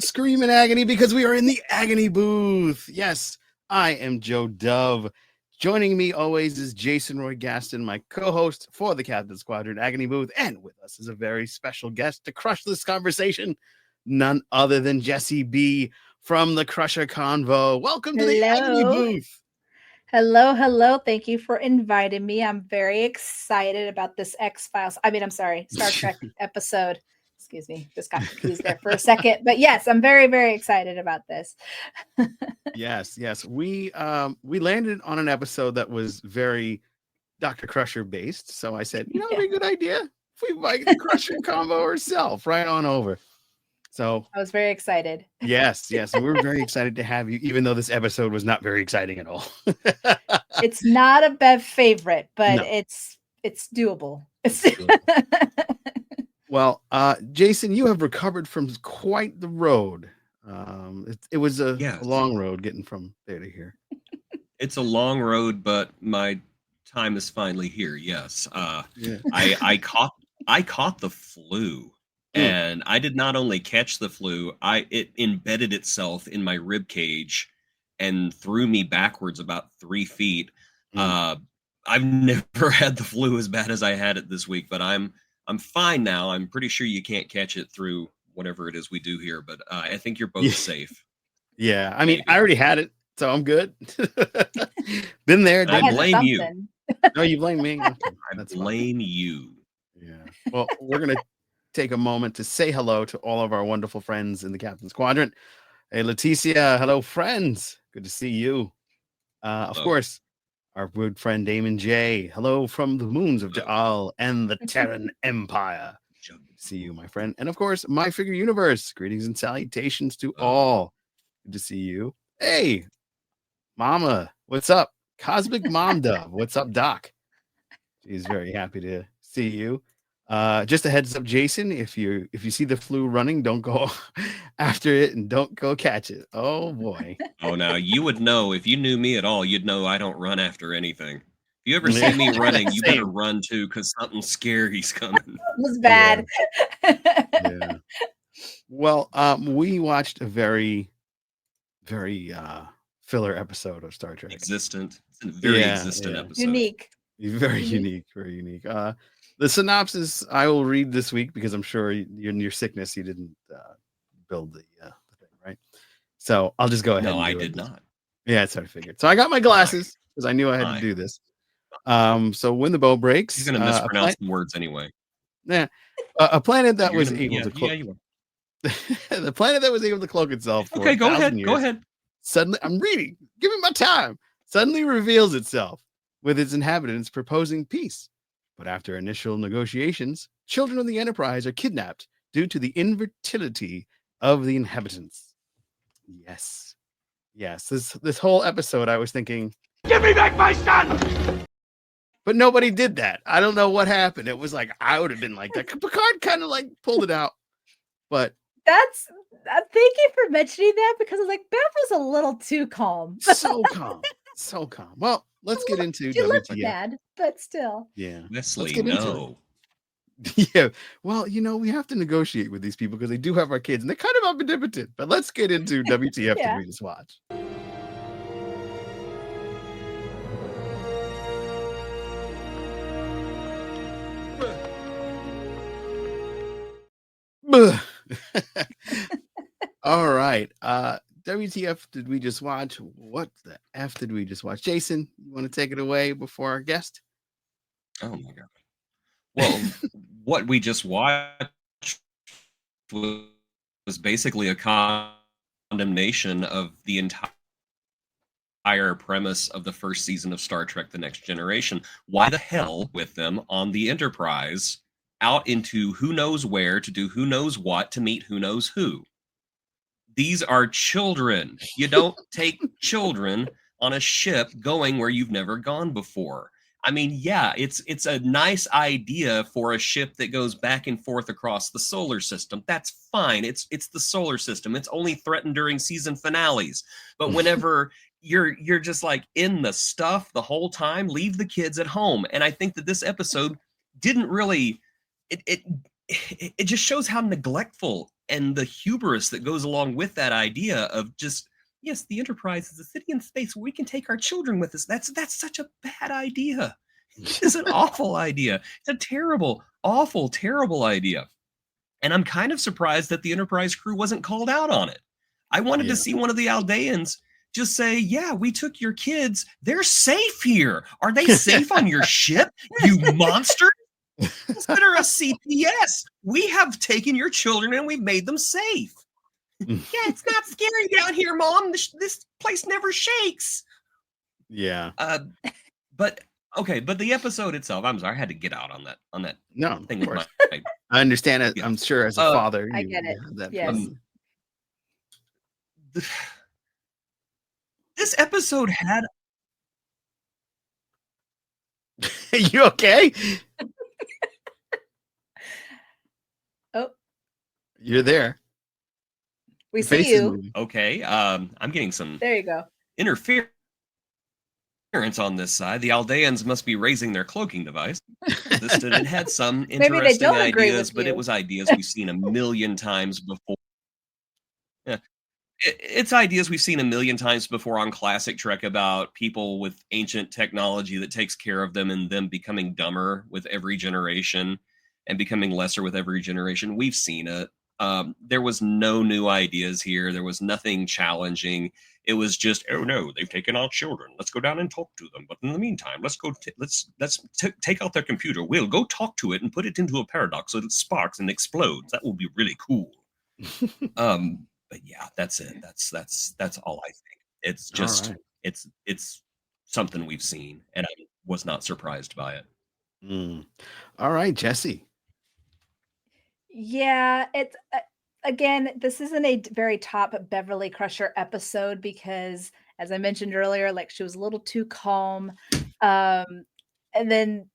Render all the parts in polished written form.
Scream in agony because we are in the agony booth. Yes, I am Joe Dove. Joining me always is Jason Roy Gaston, my co-host for the Captain Squadron Agony Booth, and with us is a very special guest to crush this conversation, none other than Jesse B from the Crusher Convo. Welcome to the Agony Hello. Booth. Hello. Thank you for inviting me. I'm very excited about this X-Files. I'm sorry, Star Trek episode. Excuse me, just got confused there for a second. But yes, I'm very excited about this. Yes. We landed on an episode that was very Dr. Crusher based. So I said, it'd be a good idea if we invite the Crusher combo herself right on over. So I was very excited. yes. And we're very excited to have you, even though this episode was not very exciting at all. It's not a Bev favorite, but No. it's doable. Well, Jason, you have recovered from quite the road. It was a long road getting from there to here. It's a long road, but my time is finally here. Yes. I caught the flu, and I did not only catch the flu, it embedded itself in my rib cage and threw me backwards about 3 feet. I've never had the flu as bad as I had it this week, but I'm fine now. I'm pretty sure you can't catch it through whatever it is we do here, but I think you're both safe. Yeah, I mean, I already had it, so I'm good. Been there. I blame you. No, you blame me. Okay, I blame you. Yeah. Well, we're going to take a moment to say hello to all of our wonderful friends in the Captain's Quadrant. Hey, Leticia. Hello, friends. Good to see you. Of course, our good friend Damon J. Hello from the moons of Ja'al and the Terran Empire. Good to see you, my friend. And of course, My Figure Universe. Greetings and salutations to all. Good to see you. Hey, Mama, what's up? Cosmic Mom Dove. What's up, Doc? She's very happy to see you. Just a heads up, Jason, if you see the flu running, don't go after it and don't go catch it. Oh boy. Oh, now you would know. If you knew me at all, you'd know I don't run after anything. If you ever see me running, you better run too, because something scary's coming. It was bad. Yeah. Well, we watched a very filler episode of Star Trek. It's a very existent episode. Unique. Very unique. The synopsis I will read this week because I'm sure in your sickness you didn't build the thing, right? So I'll just go ahead. No, I did not. Yeah, that's what I figured. So I got my glasses because I knew I had to do this. So when the bow breaks, he's going to mispronounce some words anyway. Yeah, a planet that was able to cloak. The planet that was able to cloak itself. Okay, go ahead. Years, go ahead. Suddenly, I'm reading. Give me my time. Suddenly reveals itself with its inhabitants proposing peace. But after initial negotiations, children of the Enterprise are kidnapped due to the infertility of the inhabitants. Yes. This whole episode, I was thinking, give me back my son! But nobody did that. I don't know what happened. It was like, I would have been like that. Picard kind of like pulled it out. But thank you for mentioning that, because I was like, Bev was a little too calm. So calm. Well, let's get into WTF. Looked bad, but still. Yeah. Leslie, no. Yeah. Well, we have to negotiate with these people because they do have our kids and they're kind of omnipotent. But let's get into WTF Did We Just Watch? All right. WTF did we just watch? What the F did we just watch? Jason, you want to take it away before our guest? Oh my God. Well, what we just watched was basically a condemnation of the entire premise of the first season of Star Trek: The Next Generation. Why the hell with them on the Enterprise out into who knows where to do who knows what to meet who knows who? These are children. You don't take children on a ship going where you've never gone before. I mean, yeah, it's a nice idea for a ship that goes back and forth across the solar system. That's fine. It's the solar system. It's only threatened during season finales. But whenever you're just like in the stuff the whole time, leave the kids at home. And I think that this episode didn't really it just shows how neglectful and the hubris that goes along with that idea of just, yes, the Enterprise is a city in space where we can take our children with us. That's such a bad idea. It's an awful idea. It's a terrible, awful, terrible idea. And I'm kind of surprised that the Enterprise crew wasn't called out on it. I wanted to see one of the Aldeans just say, yeah, we took your kids. They're safe here. Are they safe on your ship, you monster? Consider us CPS. We have taken your children and we've made them safe. Yeah, it's not scary down here, Mom. This place never shakes. Yeah. But okay, but the episode itself, I'm sorry, I had to get out on that. No, thing of with course. my I understand it. I'm sure as a father. I get it. That Yes. This episode had. You okay? Oh, you're there. We Your see face is you. moving. Okay, I'm getting some There you go. interference on this side. The Aldeans must be raising their cloaking device. It had some Maybe they interesting don't agree ideas, with but you. it was ideas we've seen a million times before. Yeah. It's ideas we've seen a million times before on classic Trek about people with ancient technology that takes care of them and them becoming dumber with every generation and becoming lesser with every generation. We've seen it. There was no new ideas here. There was nothing challenging. It was just, oh no, they've taken our children. Let's go down and talk to them. But in the meantime, let's take out their computer. We'll go talk to it and put it into a paradox so it sparks and explodes. That will be really cool. But yeah, that's it. That's all I think. It's just it's something we've seen, and I was not surprised by it. All right, Jesse. Yeah, it's again, this isn't a very top Beverly Crusher episode because, as I mentioned earlier, like she was a little too calm. And then,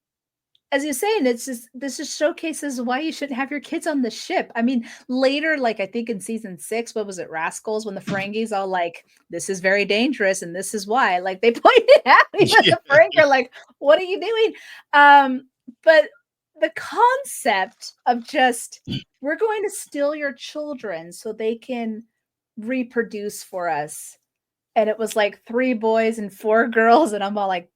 as you're saying, this just showcases why you shouldn't have your kids on the ship. I mean, later, like I think in season 6, what was it, Rascals, when the Ferengis all like, this is very dangerous and this is why. Like they pointed at me, and the Ferengi are like, what are you doing? But the concept of just, we're going to steal your children so they can reproduce for us. And it was like 3 boys and 4 girls. And I'm all like,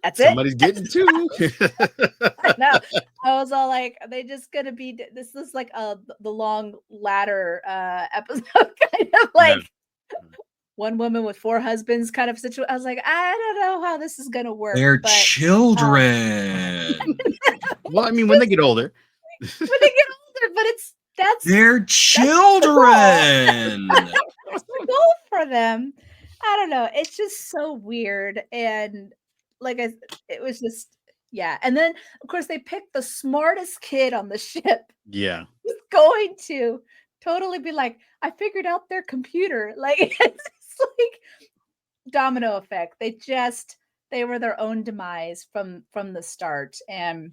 that's Somebody's getting two. I know. I was all like, are they just gonna be, this is like the long ladder episode, kind of like one woman with 4 husbands kind of situation. I was like, I don't know how this is gonna work. They're children. Well, I mean, when they get older. When they get older, but they're children. That's the goal for them. I don't know. It's just so weird. And like it was just, yeah. And then of course they picked the smartest kid on the ship. Yeah. Who's going to totally be like, I figured out their computer. Like it's like domino effect. They were their own demise from the start. And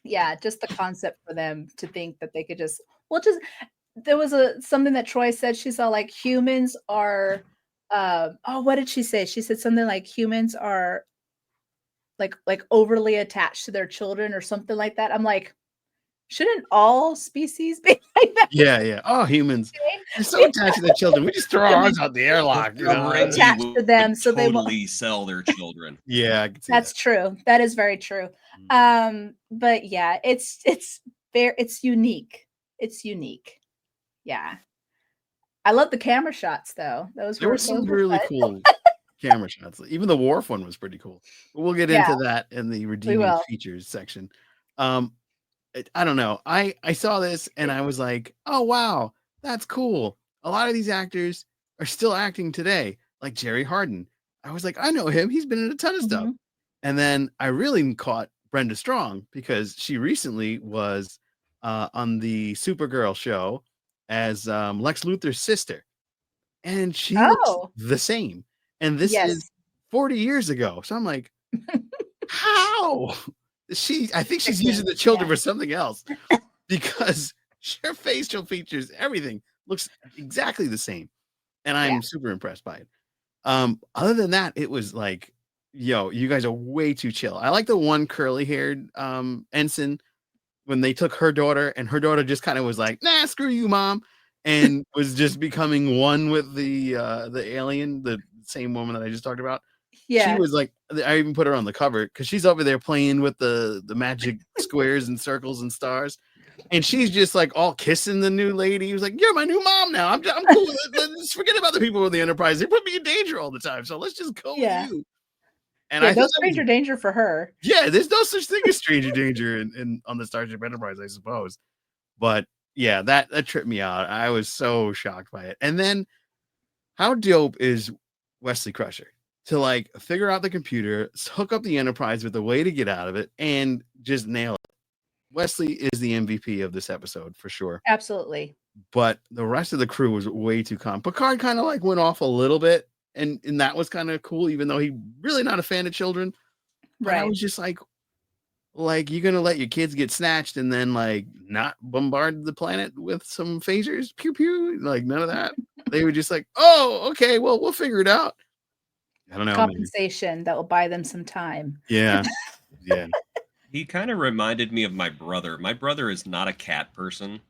yeah, just the concept for them to think that they could just there was something that Troy said. She saw like humans are what did she say? She said something like humans are like overly attached to their children or something like that. I'm like, shouldn't all species be like that? Yeah. Oh, humans. They're so attached to their children. We just throw our arms out the airlock. You know? Attached to them, so they totally sell their children. Yeah, I can see that's true. That is very true. But yeah, it's unique. It's unique. Yeah. I love the camera shots though. There were some really cool camera shots. Even the Worf one was pretty cool. But we'll get into that in the redeeming features section. I don't know. I saw this and I was like, oh wow, that's cool. A lot of these actors are still acting today, like Jerry Hardin. I was like, I know him. He's been in a ton of stuff. And then I really caught Brenda Strong because she recently was on the Supergirl show as Lex Luthor's sister. And she looks the same. And this is 40 years ago. So I'm like, how? I think she's using the children for something else because her facial features, everything looks exactly the same. And I'm super impressed by it. Other than that, it was like, yo, you guys are way too chill. I like the one curly haired ensign when they took her daughter, and her daughter just kind of was like, nah, screw you, mom, and was just becoming one with the alien, the same woman that I just talked about. She Yeah. was like, I even put her on the cover because she's over there playing with the magic squares and circles and stars. And she's just like all kissing the new lady. He was like, "You're my new mom now. I'm cool with it. Let's forget about the people with the Enterprise. They put me in danger all the time. So let's just go with Yeah. you." And Yeah, I no thought that was, stranger danger for her. yeah, there's no such thing as stranger danger in on the Starship Enterprise, I suppose. But yeah, that tripped me out. I was so shocked by it. And then how dope is Wesley Crusher to like figure out the computer, hook up the Enterprise with a way to get out of it, and just nail it. Wesley is the MVP of this episode for sure. Absolutely. But the rest of the crew was way too calm. Picard kind of like went off a little bit, and that was kind of cool, even though he really not a fan of children. But I Right. was just like you're gonna let your kids get snatched and then like not bombard the planet with some phasers, pew pew, like none of that. They were just like, oh, okay, well, we'll figure it out. I don't know, man. Compensation that will buy them some time. Yeah, yeah. He kind of reminded me of my brother. My brother is not a cat person,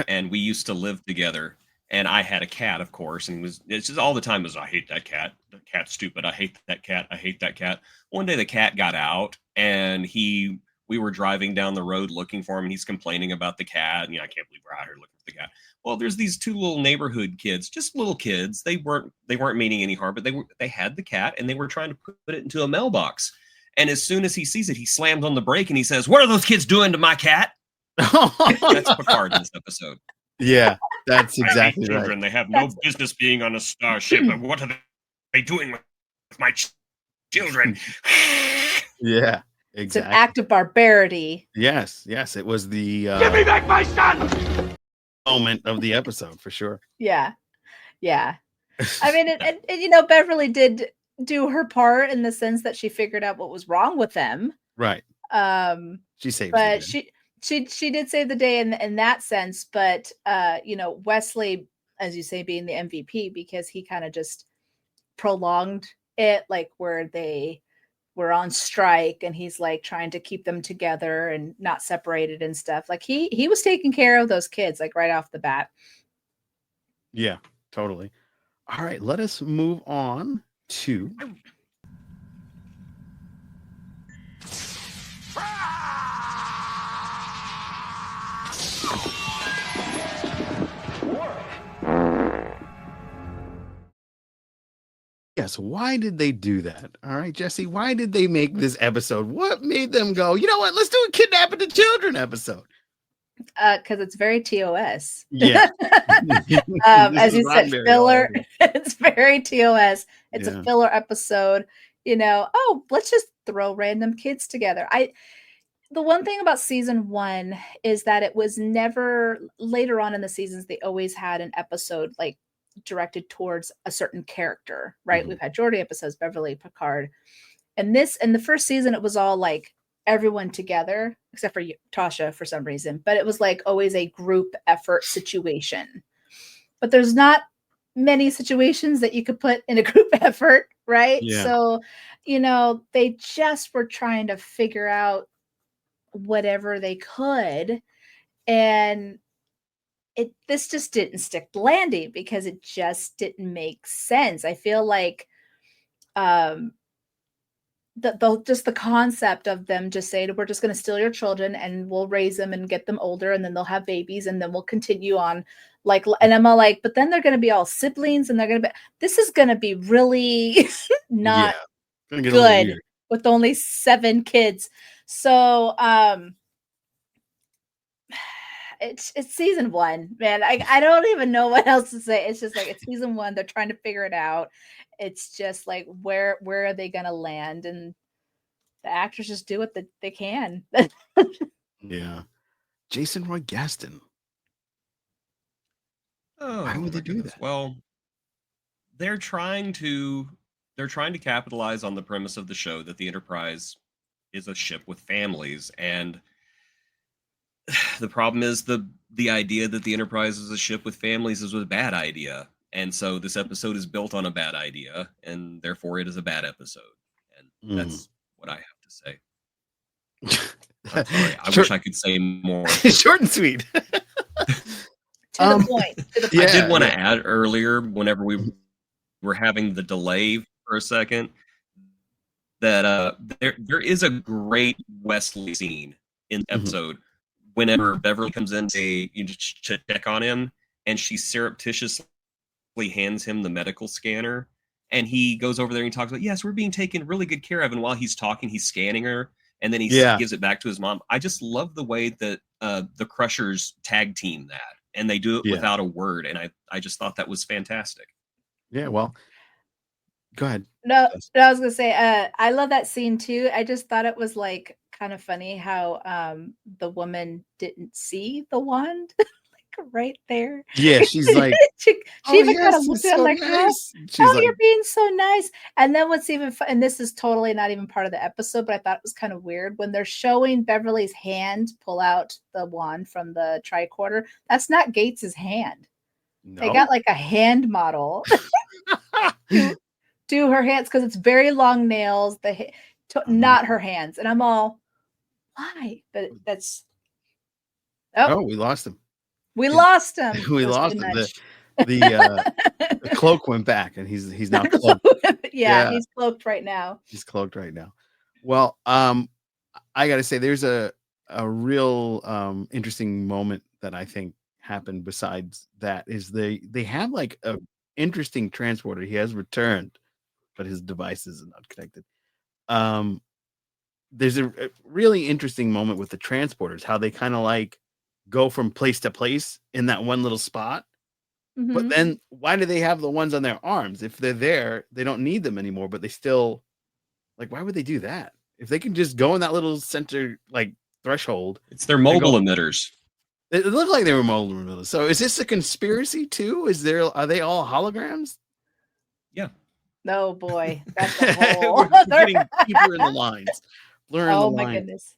and we used to live together. And I had a cat, of course, and it's just all the time was, I hate that cat. The cat's stupid. I hate that cat. I hate that cat. One day the cat got out, and we were driving down the road looking for him, and he's complaining about the cat. And I can't believe we're out here looking for the cat. Well, there's these two little neighborhood kids, just little kids. They weren't meaning any harm, but they had the cat, and they were trying to put it into a mailbox. And as soon as he sees it, he slams on the brake and he says, "What are those kids doing to my cat?" That's Picard in this episode. Yeah, that's exactly children. right. They have no business being on a starship. But what are they doing with my children? Yeah, exactly. It's an act of barbarity. Yes, it was the Give me back my son! moment of the episode for sure. Yeah. I mean, and Beverly did do her part in the sense that she figured out what was wrong with them. Right. She saved but the day. she did save the day in that sense. But Wesley, as you say, being the MVP because he kind of just prolonged it, like where they were on strike and he's like trying to keep them together and not separated and stuff. Like he was taking care of those kids like right off the bat. Yeah, totally. All right, let us move on to yes, why did they do that? All right, Jesse, why did they make this episode? What made them go, you know what, let's do a kidnapping the children episode? Because it's very TOS. Yeah. As you said, filler. It's very TOS. It's a filler episode. Let's just throw random kids together. The one thing about season 1 is that it was never, later on in the seasons, they always had an episode like directed towards a certain character, right? Mm-hmm. We've had Geordi episodes, Beverly, Picard. And in the first season, it was all like everyone together, except for Tasha for some reason. But it was like always a group effort situation. But there's not many situations that you could put in a group effort, right? Yeah. So, they just were trying to figure out whatever they could. And this just didn't stick the landing because it just didn't make sense. I feel like just the concept of them just saying, we're just going to steal your children and we'll raise them and get them older and then they'll have babies and then we'll continue on. Like, and I'm all like, but then they're going to be all siblings and this is going to be really not good with only 7 kids. So, it's season 1, man. I don't even know what else to say. It's just like, it's season 1. They're trying to figure it out. It's just like, where are they going to land? And the actors just do what they can. Yeah. Jason Roy Gaston. Oh, why would they do that? Well, they're trying to capitalize on the premise of the show that the Enterprise is a ship with families, and the problem is the idea that the Enterprise is a ship with families is a bad idea. And so this episode is built on a bad idea, and therefore it is a bad episode. And that's what I have to say. I'm sorry. I Short- wish I could say more. Short and sweet. To the point. To the point. I Yeah, did want to add earlier, whenever we were having the delay for a second, that there is a great Wesley scene in the episode whenever Beverly comes in to check on him, and she surreptitiously hands him the medical scanner, and he goes over there and he talks about, yes, we're being taken really good care of, and while he's talking, he's scanning her, and then he gives it back to his mom. I just love the way that the Crushers tag team that, and they do it without a word, and I just thought that was fantastic. Yeah, well, go ahead. No, I was gonna say, I love that scene too. I just thought it was like kind of funny how the woman didn't see the wand like right there. Yeah, she's like, she "Oh, even yes, kind of looked it's at it so like, nice." oh, She's like, you're being so nice. And then what's even fun, and this is totally not even part of the episode, but I thought it was kind of weird when they're showing Beverly's hand pull out the wand from the tricorder. That's not Gates's hand. no. They got like a hand model. Do her hands because it's very long nails, not her hands, and I'm all, why? But that's We lost him. we lost him. We lost him. The cloak went back, and he's now cloaked. Yeah, he's cloaked right now. He's cloaked right now. Well, I got to say, there's a real interesting moment that I think happened. Besides that, is they have like a interesting transporter. He has returned, but his devices are not connected. There's a really interesting moment with the transporters, how they kind of like go from place to place in that one little spot. Mm-hmm. But then why do they have the ones on their arms? If they're there, they don't need them anymore, but they still, like, why would they do that? If they can just go in that little center, like, threshold. It's their mobile emitters. It looked like they were mobile emitters. So is this a conspiracy too? Are they all holograms? Yeah. Oh boy, that's a whole. We're getting deeper in the lines. Blurring Oh the my lines. goodness.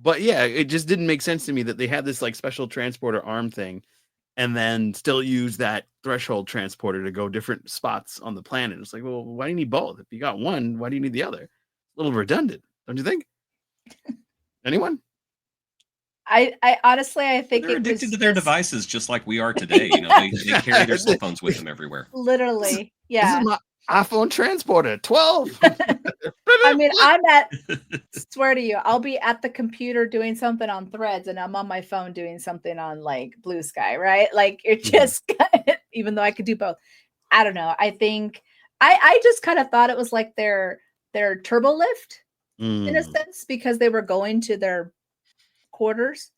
But yeah, it just didn't make sense to me that they had this like special transporter arm thing and then still use that threshold transporter to go different spots on the planet. It's like, well, why do you need both? If you got one, why do you need the other? A little redundant, don't you think? Anyone? I honestly, I think they're addicted to their devices just like we are today. You know, they carry their cell phones with them everywhere. Literally, yeah. This is my iPhone transporter 12. I mean, swear to you, I'll be at the computer doing something on Threads and I'm on my phone doing something on like Blue Sky, right? Like it just, even though I could do both. I don't know. I think I just kind of thought it was like their turbo lift in a sense, because they were going to their quarters.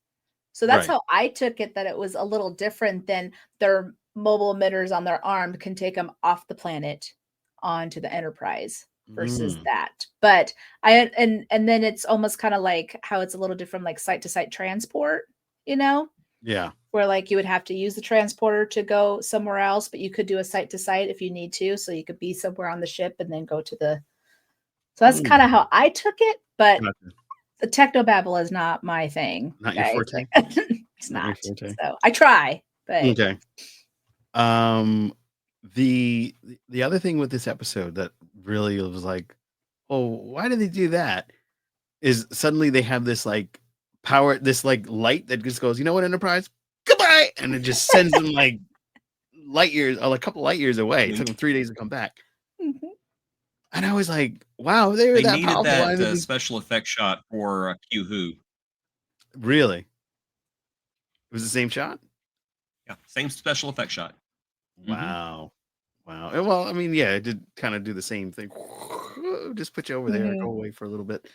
So that's how I took it, that it was a little different than their mobile emitters on their arm can take them off the planet onto the Enterprise versus that. But and then it's almost kind of like how it's a little different, like site to site transport, you know? Yeah. Where like you would have to use the transporter to go somewhere else, but you could do a site to site if you need to. So you could be somewhere on the ship and then go to the. So that's kind of how I took it. But the technobabble is not my thing. Not your forte. It's not. So I try, but okay. The other thing with this episode that really was like, oh, why did they do that? Is suddenly they have this like power, this like light that just goes, you know what, Enterprise, goodbye, and it just sends them like light years, or a couple light years away. It took them 3 days to come back. Mm-hmm. And I was like, wow, they were that needed powerful. That special effect shot for Q-Who. Really? It was the same shot? Yeah, same special effect shot. Wow. Wow. Well, I mean, yeah, it did kind of do the same thing. Just put you over there, go away for a little bit.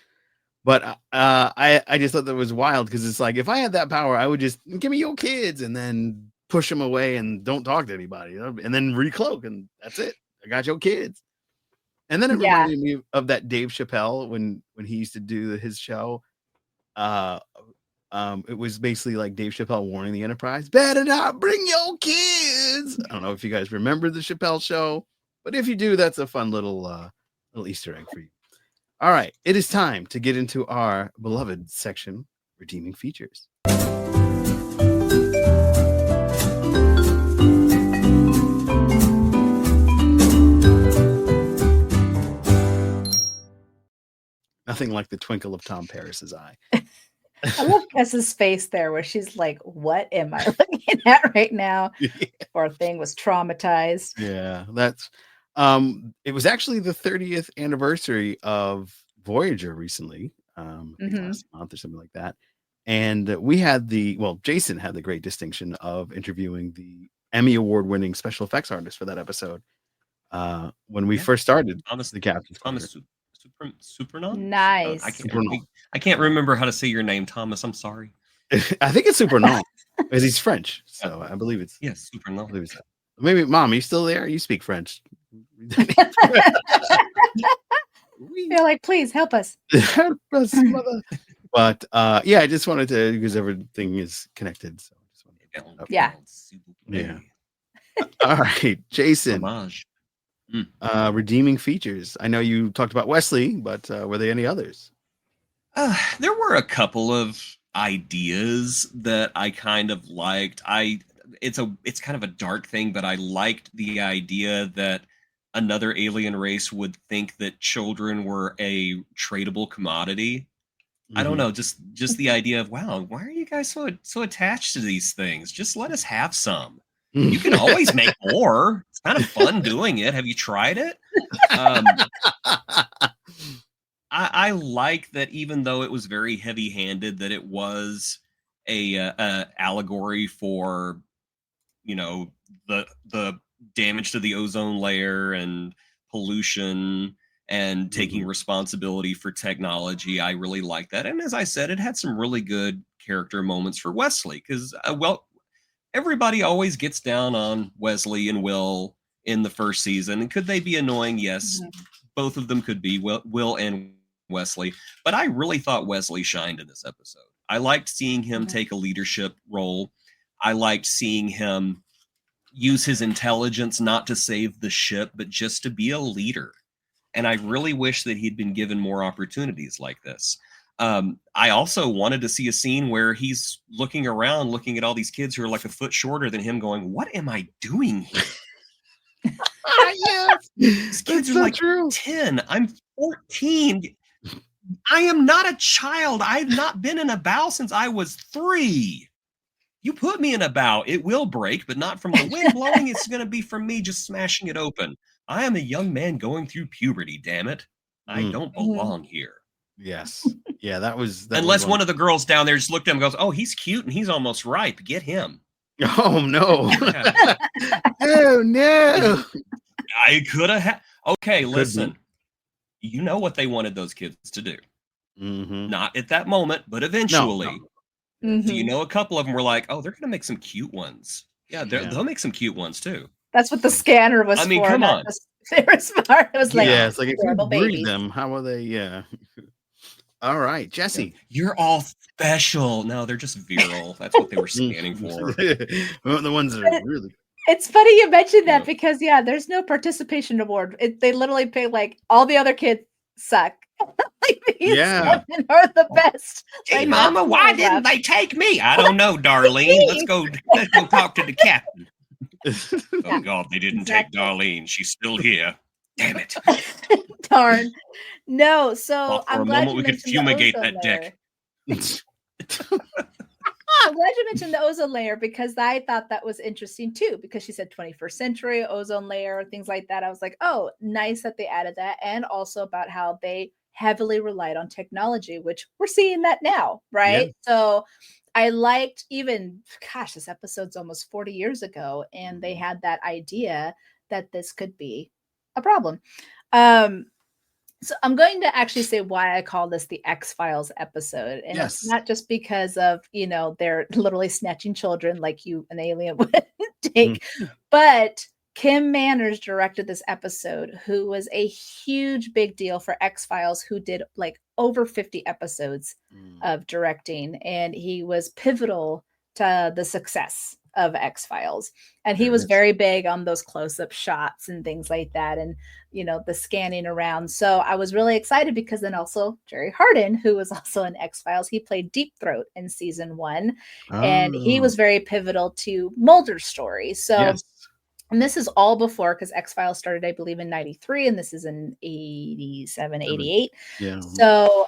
But I just thought that was wild, because it's like, if I had that power, I would just give me your kids and then push them away and don't talk to anybody, you know? And then recloak, and that's it. I got your kids. And then it reminded me of that Dave Chappelle when he used to do his show. It was basically like Dave Chappelle warning the Enterprise, better not bring your kids. I don't know if you guys remember the Chappelle show, but if you do, that's a fun little Easter egg for you. All right, it is time to get into our beloved section, Redeeming Features. Now, nothing like the twinkle of Tom Paris's eye. I love Tessa's face there where she's like, what am I looking at right now? Poor thing was traumatized. Yeah, that's it was actually the 30th anniversary of Voyager recently, I think last month or something like that. And we had Jason had the great distinction of interviewing the Emmy Award-winning special effects artist for that episode when we first started the Captain's Corner. Supernon? Nice. I can't remember how to say your name, Thomas. I'm sorry. I think it's Supernon because he's French, so I believe it's Supernon. Maybe, Mom, are you still there? You speak French. They're like, please help us. Help us, mother. But I just wanted to, because everything is connected. So I just wanted to yeah. All right, Jason. Redeeming features. I know you talked about Wesley, but were there any others? There were a couple of ideas that I kind of liked. It's kind of a dark thing, but I liked the idea that another alien race would think that children were a tradable commodity. I don't know, just the idea of, wow, why are you guys so attached to these things? Just let us have some. You can always make more. It's kind of fun doing it. Have you tried it? I like that, even though it was very heavy-handed, that it was a allegory for, the damage to the ozone layer and pollution and taking responsibility for technology. I really like that. And as I said, it had some really good character moments for Wesley because, everybody always gets down on Wesley and Will in the first season. And could they be annoying? Yes, both of them could be, Will and Wesley. But I really thought Wesley shined in this episode. I liked seeing him take a leadership role. I liked seeing him use his intelligence not to save the ship, but just to be a leader. And I really wish that he'd been given more opportunities like this. I also wanted to see a scene where he's looking around, looking at all these kids who are like a foot shorter than him, going, what am I doing here? Yes. These kids are like 10. I'm 14. I am not a child. I've not been in a bow since I was 3. You put me in a bow, it will break, but not from the wind blowing. It's going to be from me just smashing it open. I am a young man going through puberty, damn it. I don't belong here. Yes. Yeah, that was... Unless one of the girls down there just looked at him and goes, oh, he's cute and he's almost ripe. Get him. Oh, no. Oh, no. I could have... Okay, listen. You know what they wanted those kids to do. Not at that moment, but eventually. No. So a couple of them were like, oh, they're going to make some cute ones. Yeah, they'll make some cute ones, too. That's what the scanner was for. I mean, come on. They were smart. It was like, it's like if you breed them, how are they? Yeah. All right, Jesse. You're all special. No, they're just virile. That's what they were scanning for. The ones that are really... It's funny you mentioned that because, there's no participation award. They literally pay like all the other kids suck. Like these women are the best. Hey, Mama, why didn't they take me? I don't know, Darlene. Let's go talk to the captain. Oh, God, they didn't take Darlene. She's still here. Damn it. Darn. No, so I'm glad moment we could fumigate that deck. I'm glad you mentioned the ozone layer because I thought that was interesting too, because she said 21st century ozone layer, things like that. I was like, oh, nice that they added that. And also about how they heavily relied on technology, which we're seeing that now, right? Yeah. So I liked this episode's almost 40 years ago, and they had that idea that this could be a problem. So I'm going to actually say why I call this the X-Files episode. And it's not just because of, they're literally snatching children like an alien would take, but Kim Manners directed this episode, who was a huge big deal for X-Files, who did like over 50 episodes of directing. And he was pivotal to the success of X-Files. And he was very big on those close-up shots and things like that. And, the scanning around. So I was really excited because then also Jerry Hardin, who was also in X-Files, he played Deep Throat in season 1. And he was very pivotal to Mulder's story. So And this is all before, because X-Files started, I believe, in 93, and this is in 87, 88. Yeah. So,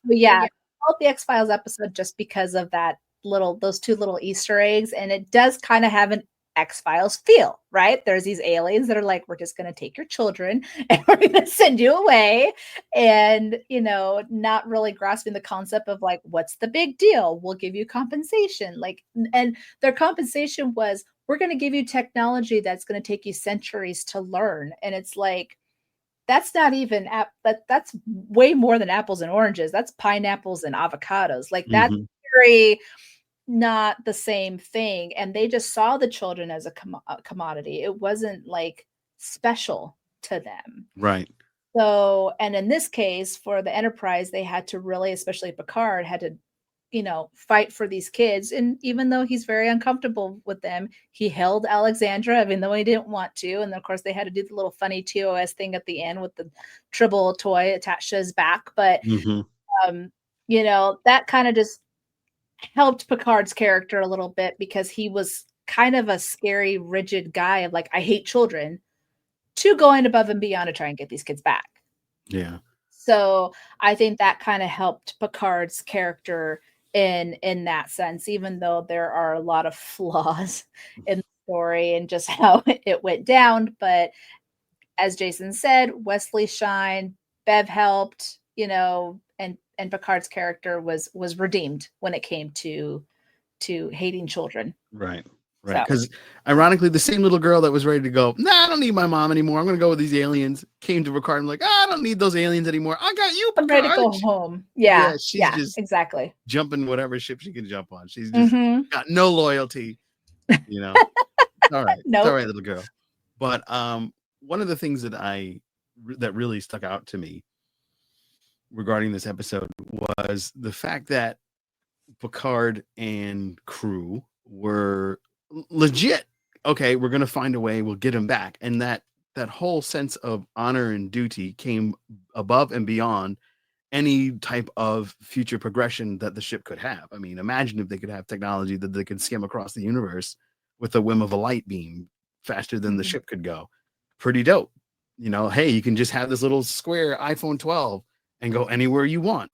but yeah, I called the X-Files episode just because of those two little Easter eggs, and it does kind of have an X-Files feel, right? There's these aliens that are like, we're just going to take your children and we're going to send you away. And, not really grasping the concept of like, what's the big deal? We'll give you compensation. Like, and their compensation was, we're going to give you technology that's going to take you centuries to learn. And it's like, that's not even that's way more than apples and oranges. That's pineapples and avocados. Like that's very not the same thing. And they just saw the children as a commodity. It wasn't like special to them. Right. So, and in this case, for the Enterprise, they had to really, especially Picard, had to, fight for these kids. And even though he's very uncomfortable with them, he held Alexandra, even though he didn't want to. And of course, they had to do the little funny TOS thing at the end with the Tribble toy attached to his back. But, that kind of just helped Picard's character a little bit, because he was kind of a scary, rigid guy of like, I hate children, to going above and beyond to try and get these kids back. Yeah. So I think that kind of helped Picard's character in that sense, even though there are a lot of flaws in the story and just how it went down. But as Jason said, Wesley shined, Bev helped, and Picard's character was redeemed when it came to hating children. Right. Because ironically, the same little girl that was ready to go, I don't need my mom anymore, I'm going to go with these aliens, came to Picard and like, I don't need those aliens anymore. I got you, Picard. I'm ready to go home. Yeah. She's just exactly jumping whatever ship she can jump on. She's just got no loyalty. All right. Nope. It's all right, little girl. But one of the things that really stuck out to me regarding this episode was the fact that Picard and crew were legit. Okay, we're going to find a way. We'll get him back. And that whole sense of honor and duty came above and beyond any type of future progression that the ship could have. I mean, imagine if they could have technology that they could skim across the universe with the whim of a light beam faster than the ship could go. Pretty dope. Hey, you can just have this little square iPhone 12 and go anywhere you want.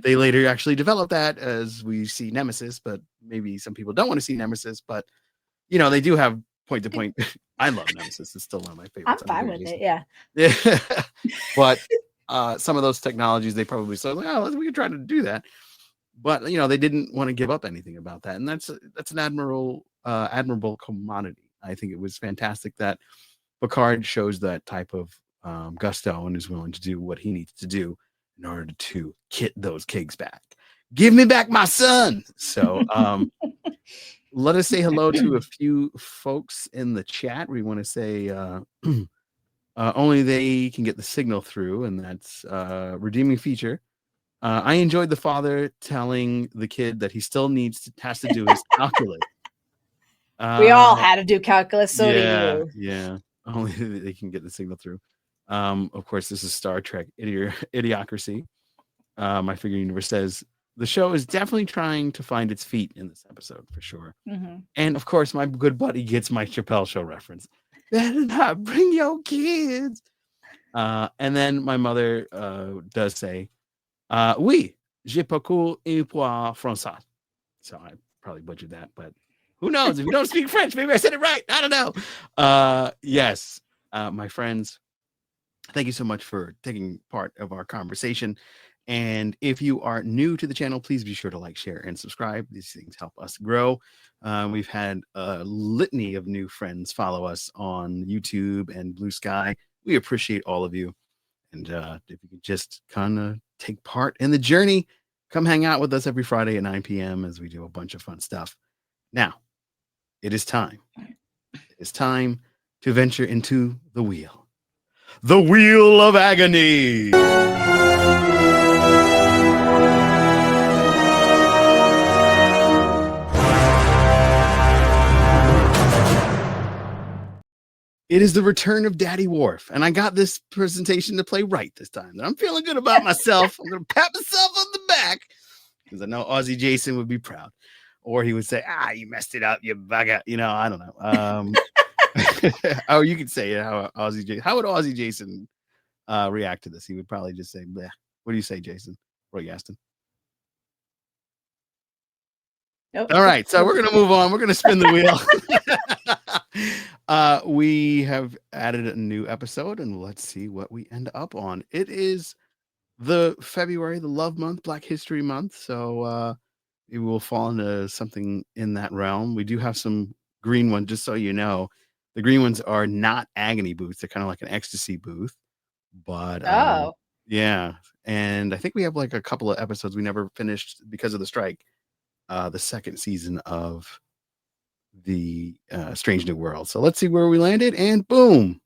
They later actually developed that, as we see Nemesis, but maybe some people don't want to see Nemesis, but they do have point to point. I love Nemesis. It's still one of my favorites. I'm fine with it. Yeah. But some of those technologies, they probably said, we could try to do that. But, they didn't want to give up anything about that. And that's an admirable commodity. I think it was fantastic that Picard shows that type of gusto and is willing to do what he needs to do in order to get those kids back. Give me back my son. So let us say hello to a few folks in the chat. We want to say only they can get the signal through, and that's redeeming feature. I enjoyed the father telling the kid that he still has to do his calculus. We all had to do calculus, so do you. Yeah, only they can get the signal through. Of course, this is Star Trek Idiocracy. My Figure Universe says the show is definitely trying to find its feet in this episode for sure. And of course, my good buddy gets my Chappelle Show reference. Better not bring your kids. And then my mother does say, "Oui, j'ai beaucoup un point français." So I probably butchered that, but who knows? If you don't speak French, maybe I said it right. I don't know. Yes, my friends. Thank you so much for taking part of our conversation. And if you are new to the channel, please be sure to like, share, and subscribe. These things help us grow. We've had a litany of new friends follow us on YouTube and Blue Sky. We appreciate all of you. And if you could just kind of take part in the journey, come hang out with us every Friday at 9 p.m. as we do a bunch of fun stuff. Now, it is time. It is time to venture into the wheel. The Wheel of Agony. It is the return of Daddy Worf, and I got this presentation to play right this time. And I'm feeling good about myself. I'm going to pat myself on the back because I know Aussie Jason would be proud. Or he would say, you messed it up, you bugger. I don't know. Oh, you could say it. How would Aussie Jason react to this? He would probably just say, bleh. What do you say, Jason? Roy Gaston. Nope. All right, so we're gonna move on. We're gonna spin the wheel. We have added a new episode, and let's see what we end up on. It is the February, the Love Month, Black History Month. So it will fall into something in that realm. We do have some green ones, just so you know. The green ones are not Agony booths. They're kind of like an ecstasy booth. But Oh, yeah. And I think we have like a couple of episodes we never finished because of the strike. The second season of the Strange New World. So let's see where we landed. And boom.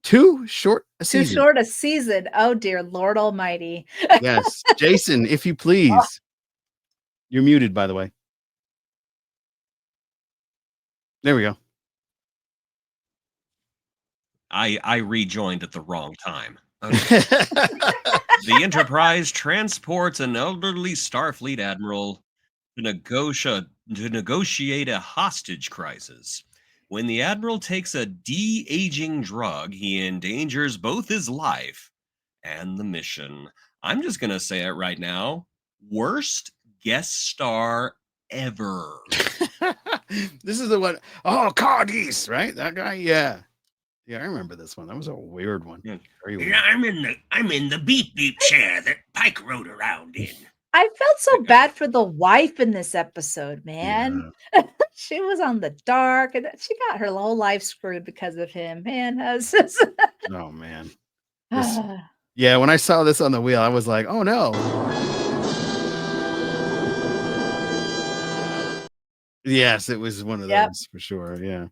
Too short a too season. short a season. Oh dear Lord Almighty. Yes. Jason, if you please. You're muted, by the way. There we go. I rejoined at the wrong time. Okay. The Enterprise transports an elderly Starfleet admiral to negotiate a hostage crisis. When the admiral takes a de-aging drug, he endangers both his life and the mission. I'm just going to say it right now. Worst guest star ever. This is the one. Oh, Cardis, right? That guy. Yeah. Yeah, I remember this one. That was a weird one. Yeah. Very weird. Yeah, I'm in the beep beep chair that Pike rode around in. I felt so bad for the wife in this episode, man. She was on the dark and she got her whole life screwed because of him, man. Oh man. Yeah, when I saw this on the wheel, I was like, oh no. Yes, it was one of those for sure. Yeah.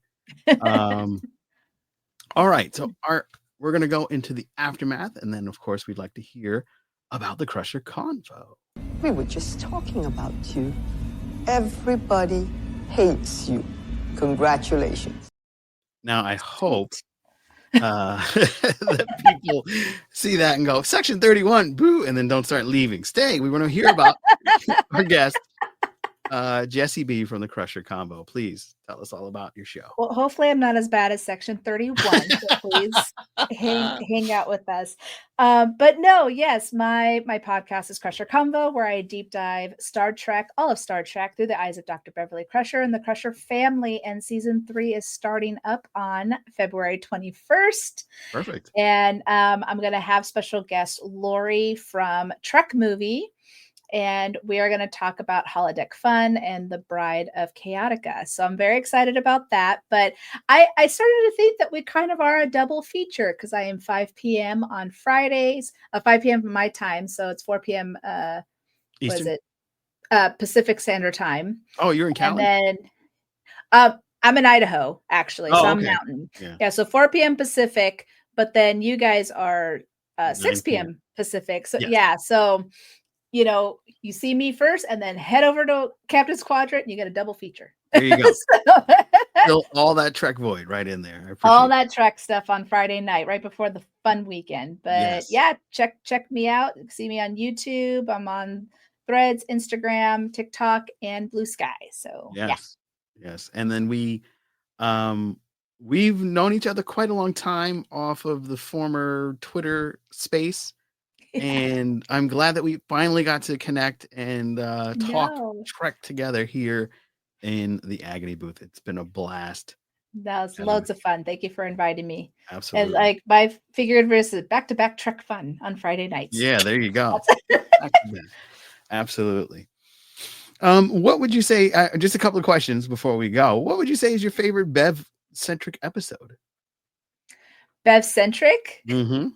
All right. So we're gonna go into the aftermath, and then of course we'd like to hear about the Crusher convo. We were just talking about you. Everybody hates you. Congratulations. Now I hope that people see that and go, Section 31, boo, and then don't start leaving. Stay. We want to hear about our guest, Jesse B from the Crusher Combo. Please tell us all about your show. Well, hopefully I'm not as bad as Section 31. So please hang out with us. But no, yes, my podcast is Crusher Convo, where I deep dive Star Trek, all of Star Trek, through the eyes of Dr. Beverly Crusher and the Crusher family. And season 3 is starting up on February 21st. Perfect. And I'm going to have special guest Lori from Trek Movie. And we are going to talk about Holodeck Fun and the Bride of Chaotica. So I'm very excited about that. But I started to think that we kind of are a double feature because I am 5 p.m. on Fridays, 5 p.m. my time. So it's 4 p.m. Eastern? Was it Pacific Standard Time. Oh, you're in Cali? And then I'm in Idaho, actually. So I'm okay. Mountain. Yeah, so 4 p.m. Pacific. But then you guys are 6 p.m. Pacific. So yeah, so you know, you see me first and then head over to Captain's Quadrant and you get a double feature. There you go. Still all that Trek void right in there. All that Trek stuff on Friday night, right before the fun weekend. But yeah, check me out. See me on YouTube. I'm on Threads, Instagram, TikTok, and Blue Sky. So yes. And then we've known each other quite a long time off of the former Twitter space. And I'm glad that we finally got to connect and talk Trek together here in the Agony booth. It's been a blast. That was loads of fun. Thank you for inviting me. Absolutely. And like my figured versus back-to-back Trek fun on Friday nights. Yeah, there you go. Absolutely. What would you say? Just a couple of questions before we go. What would you say is your favorite Bev-centric episode? Bev-centric? Mm-hmm.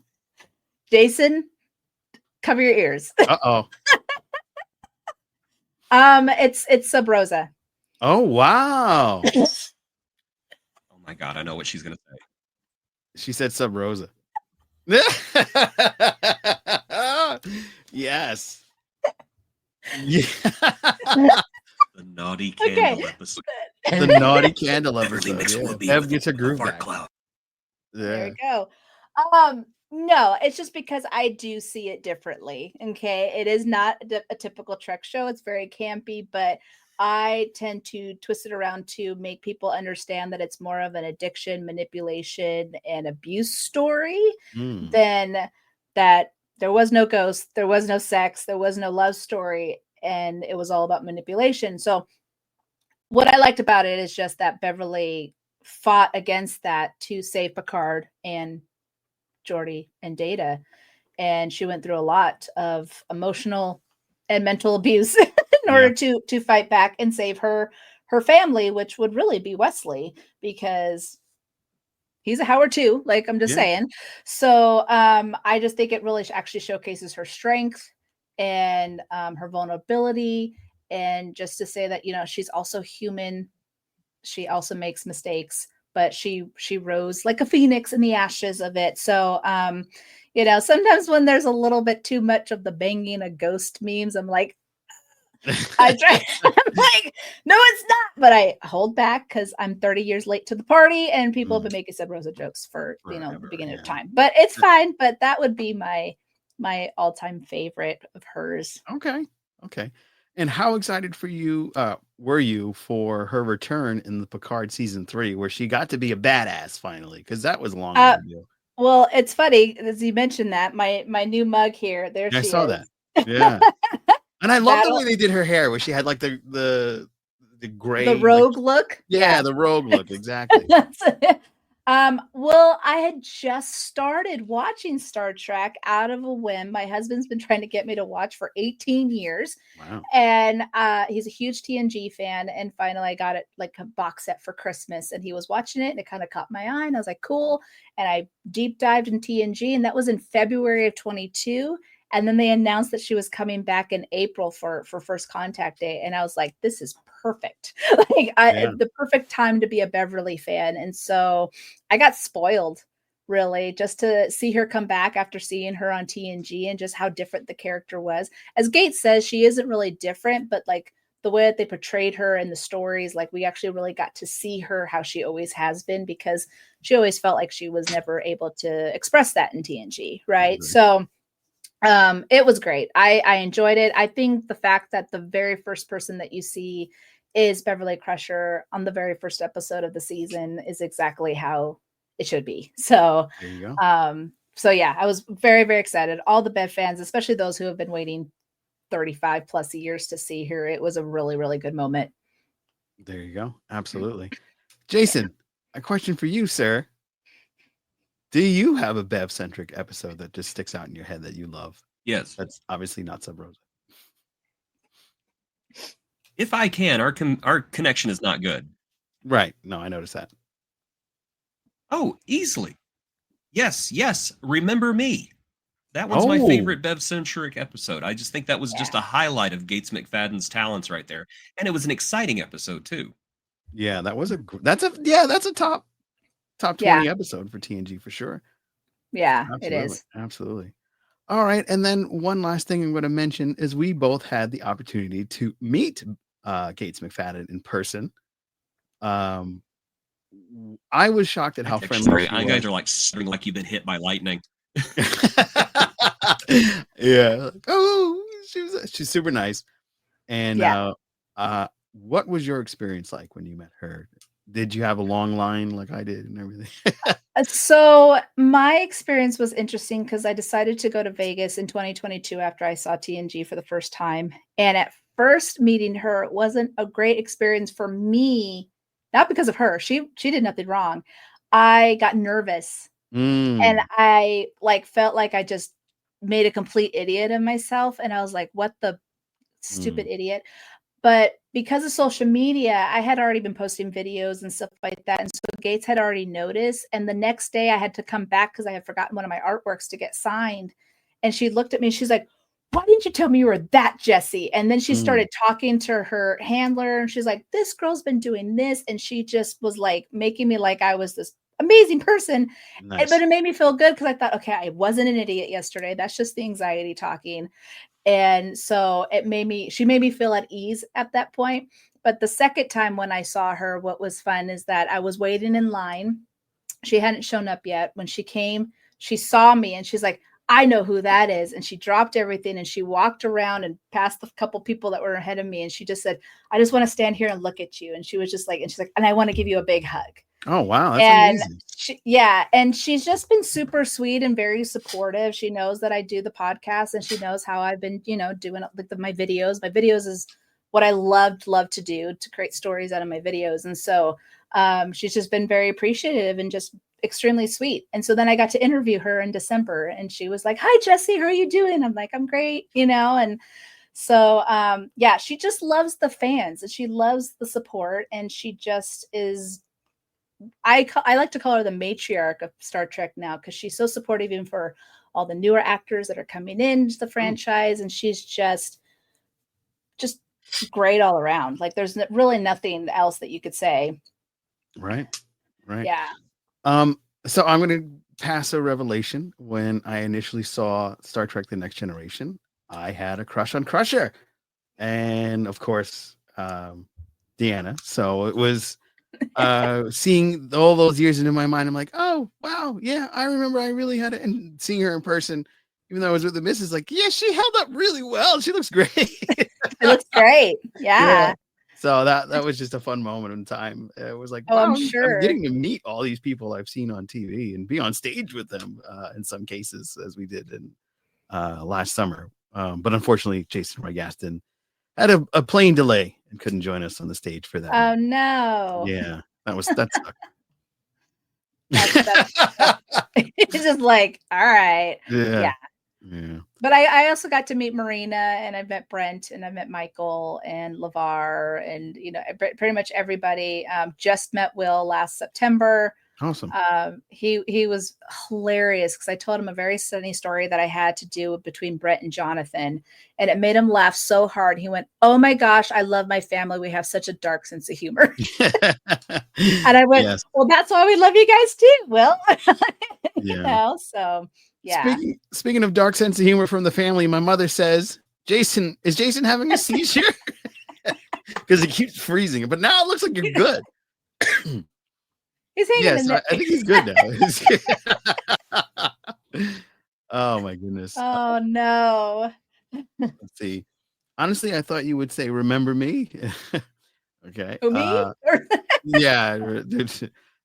Jason, cover your ears. Uh-oh. It's Sub Rosa. Oh wow. Oh my god, I know what she's gonna say. She said Sub Rosa. Yes. Yeah. The naughty candle episode. The naughty candle episode. Yeah. Bev gets her groove back. Cloud. Yeah. There you go. No, it's just because I do see it differently. Okay. It is not a typical Trek show. It's very campy, but I tend to twist it around to make people understand that it's more of an addiction, manipulation, and abuse story Mm. than that there was no ghost, there was no sex, there was no love story, and it was all about manipulation. So what I liked about it is just that Beverly fought against that to save Picard and Geordi and Data. And she went through a lot of emotional and mental abuse in order to fight back and save her family, which would really be Wesley, because he's a Howard too. Like, I'm just saying. So I just think it really actually showcases her strength and her vulnerability, and just to say that, you know, she's also human. She also makes mistakes, but she rose like a phoenix in the ashes of it. So you know, sometimes when there's a little bit too much of the banging a ghost memes, I'm like, I try. I'm like, no, it's not. But I hold back because I'm 30 years late to the party, and people have been making Sub Rosa jokes for you know the beginning of time. But it's fine. But that would be my all-time favorite of hers. Okay. And how excited were you for her return in the Picard season 3, where she got to be a badass finally? Because that was long overdue. Well, it's funny as you mentioned that my new mug here. There she is. I saw that. Yeah. And I love the way they did her hair, where she had like the gray, the rogue look. Yeah, the rogue look, exactly. Well, I had just started watching Star Trek out of a whim. My husband's been trying to get me to watch for 18 years. Wow. And he's a huge TNG fan. And finally I got it like a box set for Christmas, and he was watching it and it kind of caught my eye, and I was like, cool. And I deep dived in TNG, and that was in February of 22. And then they announced that she was coming back in April for First Contact Day. And I was like, this is perfect. Like the perfect time to be a Beverly fan. And so I got spoiled, really, just to see her come back after seeing her on TNG, and just how different the character was. As Gates says, she isn't really different, but like the way that they portrayed her in the stories, like we actually really got to see her how she always has been, because she always felt like she was never able to express that in TNG. Right. So it was great. I enjoyed it. I think the fact that the very first person that you see is Beverly Crusher on the very first episode of the season is exactly how it should be. So there you go. So yeah, I was very, very excited. All the Bev fans, especially those who have been waiting 35 plus years to see her, it was a really, really good moment. There you go. Absolutely. Jason, a question for you, sir. Do you have a Bev-centric episode that just sticks out in your head that you love? Yes. That's obviously not Sub Rosa. If I can, our connection is not good. Right. No, I noticed that. Oh, easily. Yes. Remember Me. That one's my favorite Bev-centric episode. I just think that was just a highlight of Gates McFadden's talents right there. And it was an exciting episode too. Yeah, that's a top 20 episode for TNG for sure. Yeah, absolutely. It is. Absolutely. All right. And then one last thing I'm going to mention is we both had the opportunity to meet Gates McFadden in person. I was shocked at how friendly you guys are like stuttering like you've been hit by lightning. Yeah. Oh, she's super nice. And what was your experience like when you met her? Did you have a long line like I did and everything? So my experience was interesting because I decided to go to Vegas in 2022 after I saw TNG for the first time. And at first meeting her wasn't a great experience for me, not because of her. She did nothing wrong. I got nervous and I felt like I just made a complete idiot of myself. And I was like, what the stupid idiot. But because of social media, I had already been posting videos and stuff like that. And so Gates had already noticed. And the next day I had to come back because I had forgotten one of my artworks to get signed. And she looked at me and she's like, why didn't you tell me you were that Jessie? And then she started talking to her handler and she's like, this girl's been doing this. And she just was like making me like I was this amazing person. Nice. But it made me feel good because I thought, okay, I wasn't an idiot yesterday. That's just the anxiety talking. And so she made me feel at ease at that point. But the second time when I saw her, what was fun is that I was waiting in line. She hadn't shown up yet. When she came, she saw me and she's like, I know who that is. And she dropped everything and she walked around and passed a couple people that were ahead of me. And she just said, I just want to stand here and look at you. And she was just like, and she's like, and I want to give you a big hug. Oh, wow. That's And amazing. and she's just been super sweet and very supportive. She knows that I do the podcast and she knows how I've been, doing like my videos. My videos is what I love to do, to create stories out of my videos. And so she's just been very appreciative and just extremely sweet. And so then I got to interview her in December and she was like, hi, Jesse, how are you doing? I'm like, I'm great, and so she just loves the fans and she loves the support. And she just is, I like to call her the matriarch of Star Trek now, because she's so supportive even for all the newer actors that are coming into the franchise. And she's just great all around. Like there's really nothing else that you could say. Right. Yeah. So I'm going to pass a revelation. When I initially saw Star Trek: The Next Generation, I had a crush on Crusher, and of course, Deanna. So it was seeing all those years into my mind. I'm like, oh wow, yeah, I remember. I really had it, and seeing her in person, even though I was with the missus, like, yeah, she held up really well. She looks great. It looks great. Yeah. So that was just a fun moment in time. It was like, oh, wow, I'm sure. I'm getting to meet all these people I've seen on TV and be on stage with them in some cases, as we did in last summer. But unfortunately, Jason Roy-Gaston had a plane delay and couldn't join us on the stage for that. Oh no. Yeah, that sucked. It's just like, all right. Yeah. But I also got to meet Marina, and I met Brent, and I met Michael and LeVar, and pretty much everybody. Just met Will last September. Awesome. He was hilarious because I told him a very funny story that I had to do between Brett and Jonathan, and it made him laugh so hard. He went, "Oh my gosh, I love my family. We have such a dark sense of humor." And I went, yes. Well, that's why we love you guys too, Will. So yeah. Speaking of dark sense of humor from the family, my mother says, is Jason having a seizure? Because it keeps freezing. But now it looks like you're good. He's hanging in there. I think he's good now. Oh my goodness. Oh no. Let's see. Honestly, I thought you would say, remember me. Okay. Who, me? Yeah.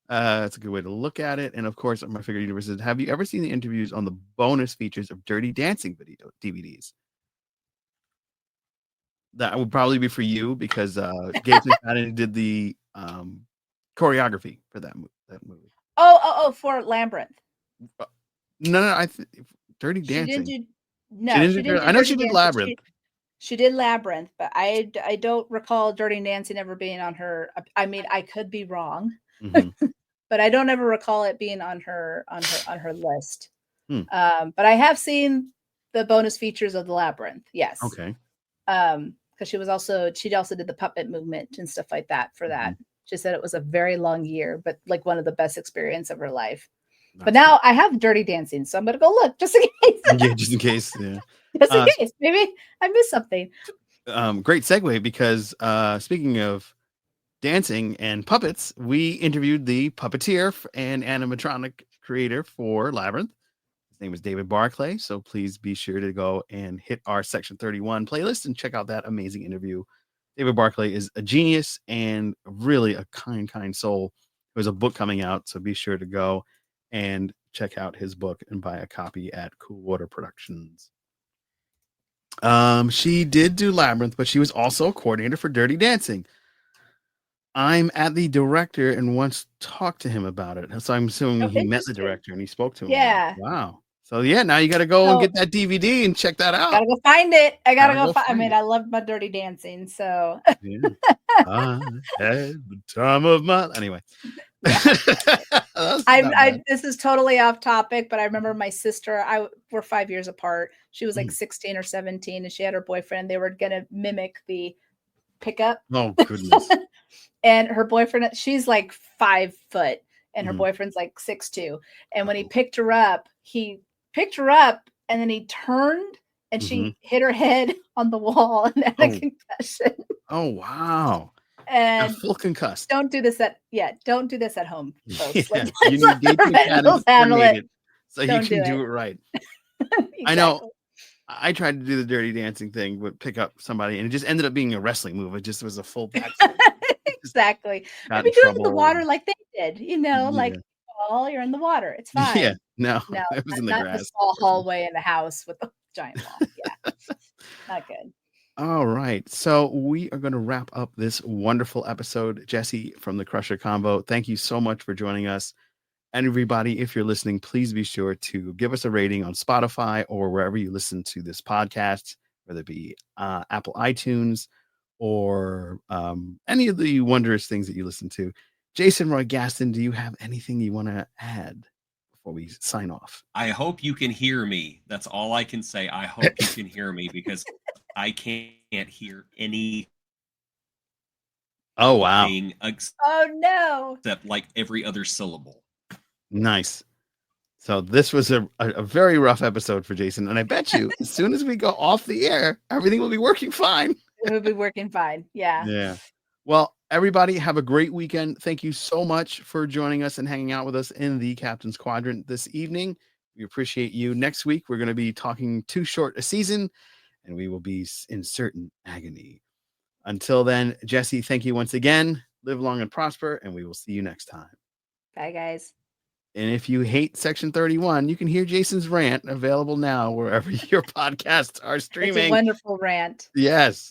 That's a good way to look at it. And of course, my favorite universe is, have you ever seen the interviews on the bonus features of Dirty Dancing video DVDs? That would probably be for you, because Gabe McFadden did the choreography for that movie. Oh, for Labyrinth. No, Dirty Dancing. She didn't do I know she did Labyrinth. She did Labyrinth, but I don't recall Dirty Dancing ever being on her. I mean, I could be wrong. Mm-hmm. But I don't ever recall it being on her list. But I have seen the bonus features of the Labyrinth. Yes. Okay. Because she also did the puppet movement and stuff like that for that. She said it was a very long year, but like one of the best experience of her life. But now I have Dirty Dancing, so I'm gonna go look just in case. Yeah, just in case. Yeah. Just in case. Maybe I missed something. Great segue, because speaking of dancing and puppets, we interviewed the puppeteer and animatronic creator for Labyrinth. His name is David Barclay. So please be sure to go and hit our Section 31 playlist and check out that amazing interview. David Barclay is a genius and really a kind soul. There's a book coming out, so be sure to go and check out his book and buy a copy at Cool Water Productions. She did do Labyrinth, but she was also a coordinator for Dirty Dancing. I'm at the director and once talked to him about it. So I'm assuming he met the director and he spoke to him. Yeah. Wow. So yeah, now you got to go and get that DVD and check that out. Gotta go find it. I gotta go find. I mean, I love my Dirty Dancing. So yeah. I had the time of my anyway. This is totally off topic, but I remember my sister. We're 5 years apart. She was like 16 or 17, and she had her boyfriend. They were gonna mimic the pickup. Oh goodness. And her boyfriend, she's like 5 foot, and her boyfriend's like 6'2". And when he picked her up, and then he turned, and she hit her head on the wall and had a concussion. Oh wow! And full concussed. Don't do this at home, folks. Yeah. You need Gabe McFadden to handle it so you can do it right. I know. I tried to do the dirty dancing thing, but pick up somebody, and it just ended up being a wrestling move. It just was a full back. Exactly. Got Maybe in do it in the trouble. water like they did. Like, Yeah. oh, you're in the water. It's fine. Yeah. No, No, it was in the not grass. the small hallway in the house with the giant wall. Yeah, not good. All right. So we are going to wrap up this wonderful episode. Jesse from the Crusher Combo, thank you so much for joining us. And everybody, if you're listening, please be sure to give us a rating on Spotify or wherever you listen to this podcast, whether it be Apple iTunes or any of the wondrous things that you listen to. Jason Roy Gaston, do you have anything you want to add before we sign off? I hope you can hear me. That's all I can say. I hope you can hear me because I can't hear any. Oh, wow. Oh, no. Except like every other syllable. Nice. So this was a very rough episode for Jason. And I bet you as soon as we go off the air, everything will be working fine. It will be working fine. Yeah. Yeah. Well, everybody have a great weekend. Thank you so much for joining us and hanging out with us in the Captain's Quadrant this evening. We appreciate you. Next week, we're going to be talking Too Short a Season, and we will be inserting Agony. Until then, Jesse, thank you once again. Live long and prosper, and we will see you next time. Bye, guys. And if you hate Section 31, you can hear Jason's rant available now wherever your podcasts are streaming. It's a wonderful rant. Yes.